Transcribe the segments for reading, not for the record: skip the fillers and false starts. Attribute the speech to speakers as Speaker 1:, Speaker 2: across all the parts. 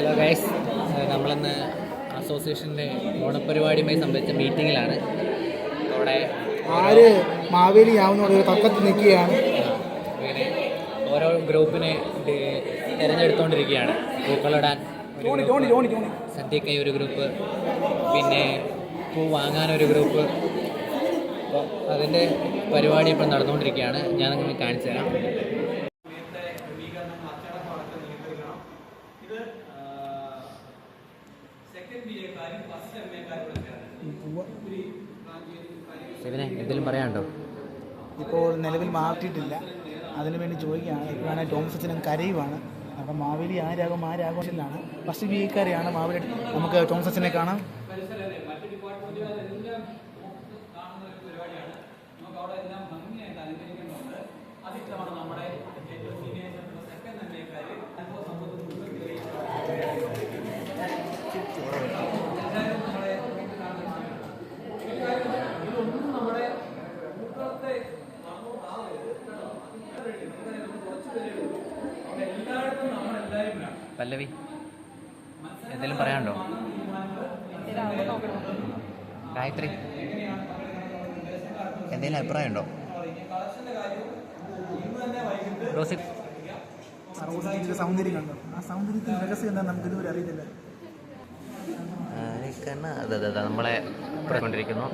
Speaker 1: Hello guys, നമ്മളിന്ന് അസോസിയേഷൻ്റെ ഓണപരിപാടിയുമായി സംബന്ധിച്ച മീറ്റിങ്ങിലാണ്. അവിടെ
Speaker 2: മാവേലി ആവുന്ന തർക്കത്തിൽ നിൽക്കുകയാണ്.
Speaker 1: ഇങ്ങനെ ഓരോ ഗ്രൂപ്പിനെ തിരഞ്ഞെടുത്തുകൊണ്ടിരിക്കുകയാണ്. പൂക്കളിടാൻ സദ്യക്കായി ഒരു ഗ്രൂപ്പ്, പിന്നെ പൂ വാങ്ങാനൊരു ഗ്രൂപ്പ്. അപ്പോൾ അതിൻ്റെ പരിപാടി ഇപ്പോൾ നടന്നുകൊണ്ടിരിക്കുകയാണ്. ഞാൻ നിങ്ങൾ കാണിച്ചു തരാം. എന്തെങ്കിലും പറയാനുണ്ടോ?
Speaker 2: ഇപ്പോൾ നിലവിൽ മാറ്റിയിട്ടില്ല, അതിനു വേണ്ടി ചോദിക്കുകയാണ്. ഇപ്പോഴാണെങ്കിൽ ടോമസ് അച്ഛനും കരയുവാണ്. അപ്പം മാവേലി ആരാകും ആരാഘോഷത്തിലാണ്. ഫസ്റ്റ് ബി എക്കാരെയാണ് മാവേലി. നമുക്ക് ടോമസ് അച്ഛനെ കാണാം.
Speaker 1: പല്ലവി, എന്തെങ്കിലും പറയാനുണ്ടോ? ഗായത്രി, എന്തെങ്കിലും അഭിപ്രായം ഉണ്ടോ? റോസിൽ
Speaker 2: സൗന്ദര്യം കണ്ടോ? ആ സൗന്ദര്യത്തിൽ രഹസ്യം എന്താ നമുക്ക് ഇതുവരെ അറിയത്തില്ല.
Speaker 1: നമ്മളെ കൊണ്ടിരിക്കുന്നു.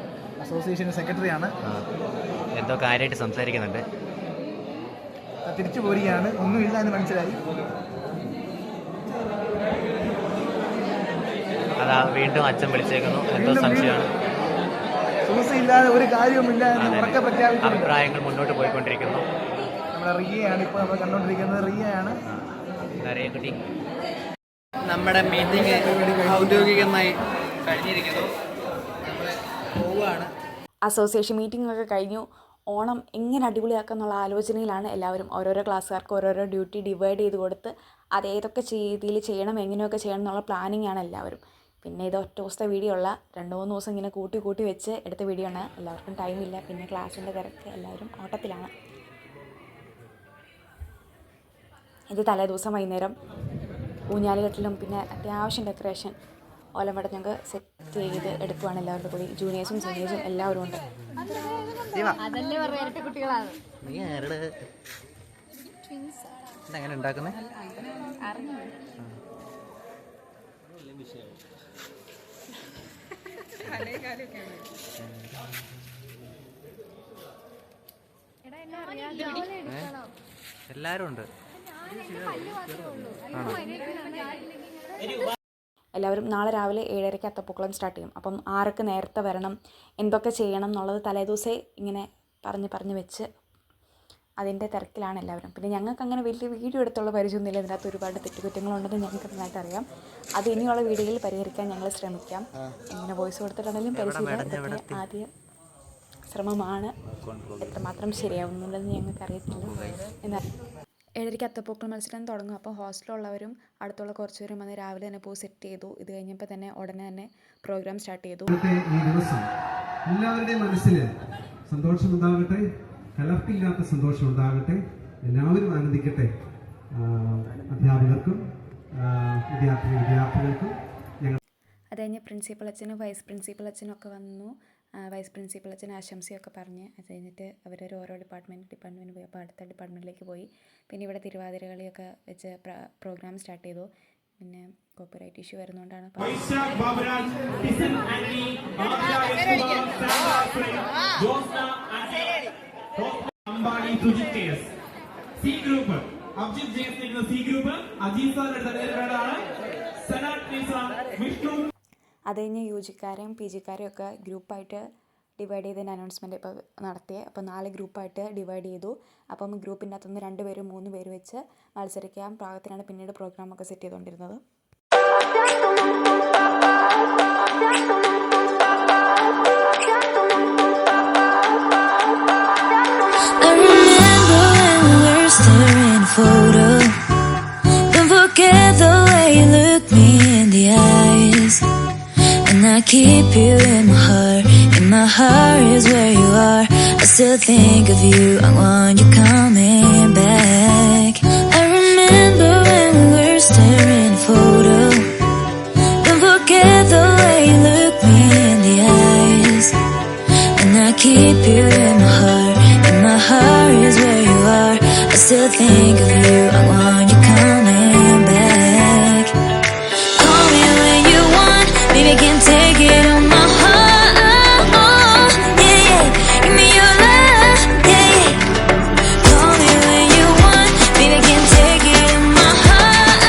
Speaker 2: അസോസിയേഷൻ സെക്രട്ടറിയാണ്.
Speaker 1: എന്തോ കാര്യമായിട്ട് സംസാരിക്കുന്നുണ്ട്.
Speaker 2: തിരിച്ചു പോരുകയാണ്. ഒന്നുമില്ല എന്ന് മനസ്സിലായി.
Speaker 1: അതാ വീണ്ടും അച്ഛൻ വിളിച്ചേക്കുന്നു. എന്തോ സംശയമാണ്.
Speaker 2: ഇല്ലാതെ ഒരു കാര്യവുമില്ല എന്ന് ഉറക്കെ പ്രഖ്യാപിക്കുന്നു.
Speaker 1: അഭിപ്രായങ്ങൾ മുന്നോട്ട് പോയിക്കൊണ്ടിരിക്കുന്നു.
Speaker 2: നമ്മുടെ റിയയാണ് ഇപ്പോൾ നമ്മൾ കണ്ടുകൊണ്ടിരിക്കുന്നത്. റിയയാണ്.
Speaker 1: കുട്ടി, നമ്മുടെ മീറ്റിംഗ് ഔദ്യോഗികമായി കഴിഞ്ഞിരിക്കുന്നു. നമ്മൾ പോവുകയാണ്.
Speaker 3: അസോസിയേഷൻ മീറ്റിംഗ് ഒക്കെ കഴിഞ്ഞു. ഓണം എങ്ങനെ അടിപൊളിയാക്കുക എന്നുള്ള ആലോചനയിലാണ് എല്ലാവരും. ഓരോരോ ക്ലാസ്സുകാർക്ക് ഓരോരോ ഡ്യൂട്ടി ഡിവൈഡ് ചെയ്ത് കൊടുത്ത് അത് ഏതൊക്കെ രീതിയിൽ ചെയ്യണം, എങ്ങനെയൊക്കെ ചെയ്യണം എന്നുള്ള പ്ലാനിങ് ആണ് എല്ലാവരും. പിന്നെ ഇത് ഒറ്റ ദിവസത്തെ വീഡിയോ ഉള്ള 2-3 ദിവസം ഇങ്ങനെ കൂട്ടി വെച്ച് എടുത്ത വീഡിയോ ആണ്. എല്ലാവർക്കും ടൈമില്ല, പിന്നെ ക്ലാസ്സിൻ്റെ തിരക്ക്, എല്ലാവരും ഓട്ടത്തിലാണ്. ഇത് തലേദിവസം വൈകുന്നേരം ഊഞ്ഞാലുകെട്ടിലും പിന്നെ അത്യാവശ്യം ഡെക്കറേഷൻ ഓലമട ഞങ്ങൾക്ക് സെറ്റ് ചെയ്ത് എടുക്കുവാണ് എല്ലാവരുടെ കൂടി. ജൂനിയേഴ്സും സീനിയേഴ്സും എല്ലാവരും ഉണ്ട്.
Speaker 1: എങ്ങനെ ഉണ്ടാക്കുന്നത്? എല്ലാരും ഉണ്ട്.
Speaker 3: എല്ലാവരും നാളെ രാവിലെ 7:30 അത്തപ്പൂക്കളം സ്റ്റാർട്ട് ചെയ്യും. അപ്പം ആരൊക്കെ നേരത്തെ വരണം, എന്തൊക്കെ ചെയ്യണം എന്നുള്ളത് തലേദിവസേ ഇങ്ങനെ പറഞ്ഞ് വെച്ച് അതിൻ്റെ തിരക്കിലാണ് എല്ലാവരും. പിന്നെ ഞങ്ങൾക്ക് അങ്ങനെ വലിയ വീഡിയോ എടുത്തുള്ള പരിചയമൊന്നുമില്ല. ഇതിനകത്ത് ഒരുപാട് തെറ്റുകുറ്റങ്ങളുണ്ടെന്ന് ഞങ്ങൾക്ക് നന്നായിട്ട് അറിയാം. അത് ഇനിയുള്ള വീഡിയോയിൽ പരിഹരിക്കാൻ ഞങ്ങൾ ശ്രമിക്കാം. എങ്ങനെ വോയിസ് കൊടുത്തിട്ടുണ്ടെങ്കിലും പരിശീലനം ആദ്യ ശ്രമമാണ്. എത്രമാത്രം ശരിയാവുന്നുണ്ടെന്ന് ഞങ്ങൾക്ക് അറിയത്തില്ല. എന്നാൽ 7:30 അത്തപ്പൂക്കൾ മത്സരം തുടങ്ങും. അപ്പോൾ ഹോസ്റ്റലുള്ളവരും അടുത്തുള്ള കുറച്ച് പേരും വന്ന് രാവിലെ തന്നെ പോയി സെറ്റ് ചെയ്തു. ഇത് കഴിഞ്ഞപ്പോൾ തന്നെ ഉടനെ തന്നെ പ്രോഗ്രാം സ്റ്റാർട്ട് ചെയ്തു.
Speaker 4: ഈ ദിവസം എല്ലാവരുടെയും മനസ്സിൽ സന്തോഷമുണ്ടാകട്ടെ, കലർപ്പില്ലാത്ത സന്തോഷം ഉണ്ടാകട്ടെ, എല്ലാവരും ആനന്ദിക്കട്ടെ. അധ്യാപകർക്കും വിദ്യാർത്ഥികൾക്കും ഞങ്ങൾ. അത്
Speaker 3: കഴിഞ്ഞ് പ്രിൻസിപ്പൽ അച്ഛനും വൈസ് പ്രിൻസിപ്പൽ അച്ഛനും ഒക്കെ വന്നു. വൈസ് പ്രിൻസിപ്പൽ അച്ഛൻ ആശംസയൊക്കെ പറഞ്ഞ് അത് കഴിഞ്ഞിട്ട് ഓരോ ഡിപ്പാർട്ട്മെൻറ്റ് പോയി. അപ്പോൾ അടുത്ത ഡിപ്പാർട്ട്മെൻറ്റിലേക്ക് പോയി. പിന്നെ ഇവിടെ തിരുവാതിരകളിയൊക്കെ വെച്ച് പ്രോഗ്രാം സ്റ്റാർട്ട് ചെയ്തു. പിന്നെ കോപ്പിറൈറ്റ് ഇഷ്യൂ വരുന്നതുകൊണ്ടാണ് അത് കഴിഞ്ഞ് UG-ക്കാരെയും PG-ക്കാരെയും ഒക്കെ ഗ്രൂപ്പായിട്ട് ഡിവൈഡ് ചെയ്തതിൻ്റെ അനൗൺസ്മെൻറ്റ് ഇപ്പോൾ നടത്തിയത്. അപ്പോൾ 4 ഗ്രൂപ്പായിട്ട് ഡിവൈഡ് ചെയ്തു. അപ്പം ഗ്രൂപ്പിൻ്റെ അകത്തുനിന്ന് 2 പേരും 3 പേരും വെച്ച് മത്സരിക്കാൻ പാകത്തിനാണ് പിന്നീട് പ്രോഗ്രാമൊക്കെ സെറ്റ് ചെയ്തുകൊണ്ടിരുന്നത്. I keep you in my heart, and my heart is where you are. I still think of you, I want you coming back. I remember when we were staring at a photo.
Speaker 5: think of you, I want you coming back. Call me when you want, baby, I can't take it on my heart. Yeah, yeah, give me your love. Yeah, yeah. Call me when you want, baby, I can't take it on my heart.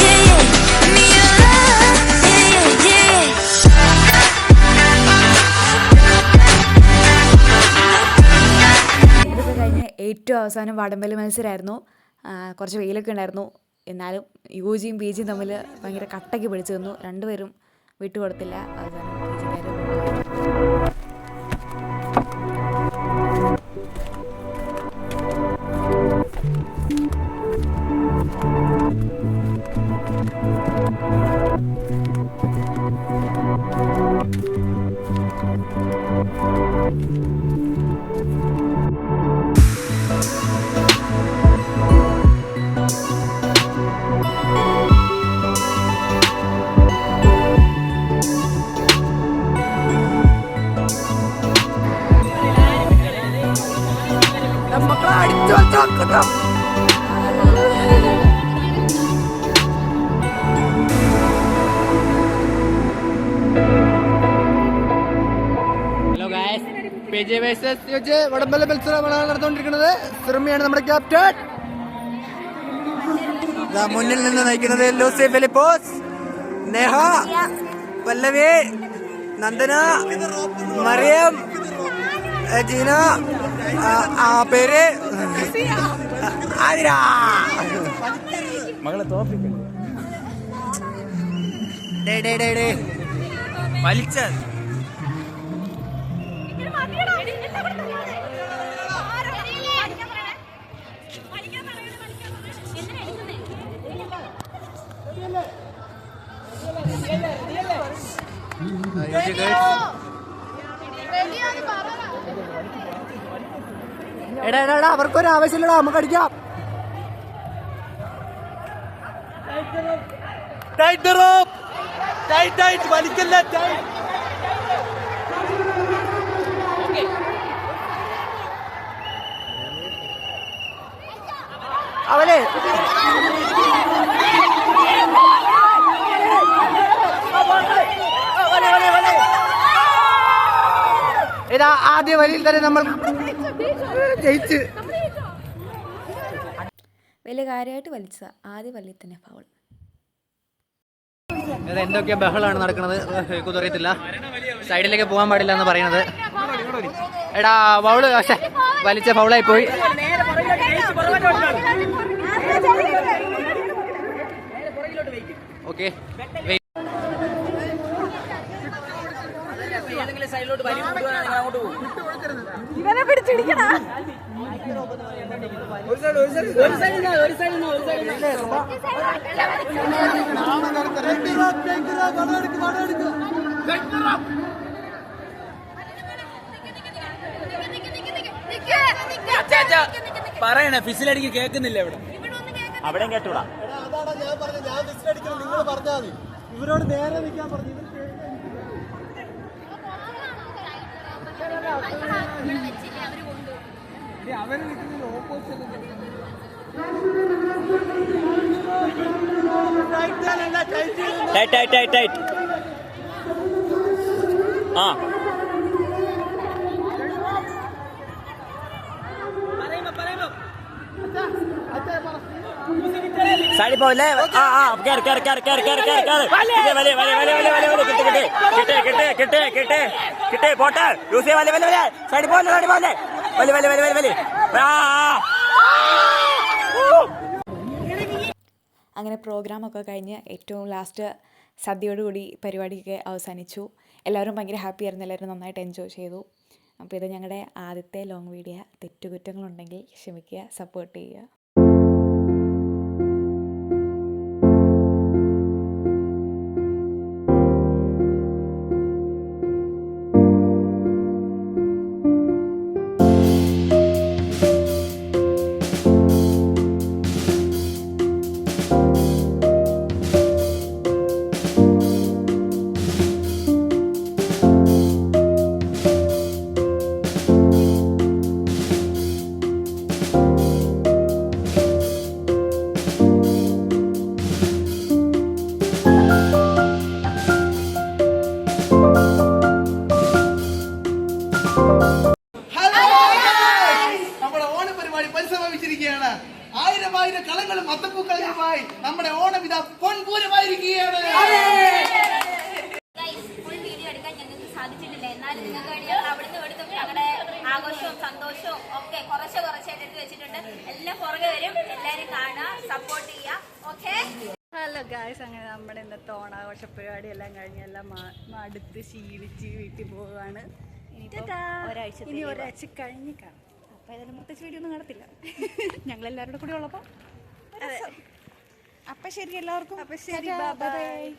Speaker 5: Yeah, yeah, give me your love. Yeah, yeah,
Speaker 3: ഇതൊക്കെ കഴിഞ്ഞ് ഏറ്റവും അവസാനം വടംവലി മത്സരമായിരുന്നു. കുറച്ച് വെയിലൊക്കെ ഉണ്ടായിരുന്നു. എന്നാലും U ജിയും പി ജിയും തമ്മിൽ ഭയങ്കര കട്ടയ്ക്ക് പിടിച്ചു നിന്നു. രണ്ടുപേരും വിട്ടുകൊടുത്തില്ല. അവസാനം പി ജിക്കാർ
Speaker 1: hello guys, PJ versus UJ വടംവലി മത്സരമാണ് നടന്നുകൊണ്ടിരിക്കുന്നത്. സിർമിയാണ് നമ്മുടെ ക്യാപ്റ്റൻ. മുന്നിൽ നിന്ന് നയിക്കുന്നത് ലൂസി ഫിലിപ്പോസ്, നേഹ, പല്ലവി, നന്ദന, മറിയം, ജീന, പേര് ആതിര. മകളെ തോപ്പിക്കല്ലേ വലിച്ച എടാ അവർക്കൊരു ആവശ്യമില്ലടാ, നമുക്ക് അടിക്കാം. വലിക്കല്ല. അവനെ ഇതാ ആദ്യ വരിയിൽ തന്നെ നമ്മൾ ജയിച്ച്.
Speaker 3: വലിയ കാര്യമായിട്ട് വലിച്ചതാ. ആദ്യ വലിയ തന്നെ ഫൗൾ.
Speaker 1: എന്തൊക്കെയാ ബഹളാണ് നടക്കുന്നത് കുതറിയത്തില്ല. സൈഡിലേക്ക് പോകാൻ പാടില്ല എന്ന് പറയുന്നത്. എടാ ഫൗള് വലിച്ച ഫൗളായി പോയി. ഓക്കെ
Speaker 3: ഇവനെ പിടിച്ചിടിക്കണ.
Speaker 6: പറയണേ ഫിസിലടിക്ക് കേൾക്കുന്നില്ല ഇവിടെ.
Speaker 7: അവിടെയും കേട്ടൂടാ.
Speaker 2: ഇവരോട് നേരെ നിൽക്കാൻ പറഞ്ഞു. അവര് നിൽക്കുന്നതിൽ opposite
Speaker 7: tight tight tight tight. ആ സൈഡിൽ പോവല്ലേ. ആ ആ കേറ് കേറ് കേറ് കേറ് കേറ് കേറ് കേറ്. വലിയ വലിയ വലിയ വലിയ വലിയ വലിയ വലിയ കിട്ടി കിട്ടി കിട്ടി കിട്ടി കിട്ടി കിട്ടി പോട്ടെ. യൂസ് വലിയ വലിയ വലിയ സൈഡിൽ പോലെ സൈഡിൽ പോലെ വലിയ വലിയ വലിയ വലിയ വലിയ.
Speaker 3: അങ്ങനെ പ്രോഗ്രാമൊക്കെ കഴിഞ്ഞ് ഏറ്റവും ലാസ്റ്റ് സദ്യയോടുകൂടി പരിപാടിയൊക്കെ അവസാനിച്ചു. എല്ലാവരും ഭയങ്കര ഹാപ്പി ആയിരുന്നു. എല്ലാവരും നന്നായിട്ട് എൻജോയ് ചെയ്തു. അപ്പോൾ ഇത് ഞങ്ങളുടെ ആദ്യത്തെ ലോങ് വീഡിയോ. തെറ്റുകുറ്റങ്ങളുണ്ടെങ്കിൽ ക്ഷമിക്കുക, സപ്പോർട്ട് ചെയ്യുക.
Speaker 2: പൊൻപൂരമായിരിക്കുകയാണ്.
Speaker 8: ഫുൾ വീഡിയോ എടുക്കാൻ ഞങ്ങൾക്ക് സാധിച്ചിട്ടില്ല. എന്നാലും നിങ്ങൾക്ക് വേണ്ടി ഞങ്ങൾ അവിടുന്ന് ഇവിടുന്ന് ഞങ്ങളുടെ ആഘോഷവും സന്തോഷവും ഒക്കെ കുറച്ചായിട്ട് എടുത്ത് വെച്ചിട്ടുണ്ട്. എല്ലാം പുറകെ വരും. എല്ലാവരും കാണുക, സപ്പോർട്ട് ചെയ്യുക. ഓക്കെ.
Speaker 9: ഹലോ ഗായ്സ്, അങ്ങനെ നമ്മുടെ ഇന്നത്തെ ഓണാഘോഷ പരിപാടി എല്ലാം കഴിഞ്ഞ് എല്ലാം മടുത്ത് ക്ഷീണിച്ച് വീട്ടിൽ പോവുകയാണ്. ഇനി ഒരാഴ്ച കഴിഞ്ഞ് കാണാം. അപ്പോൾ ഏതായാലും പ്രത്യേകിച്ച് വീഡിയോ ഒന്നും കാണത്തില്ല. ഞങ്ങളെല്ലാവരുടെ കൂടെ ഉള്ളപ്പോൾ. അപ്പം ശരി എല്ലാവർക്കും. അപ്പം ശരി, ബൈ.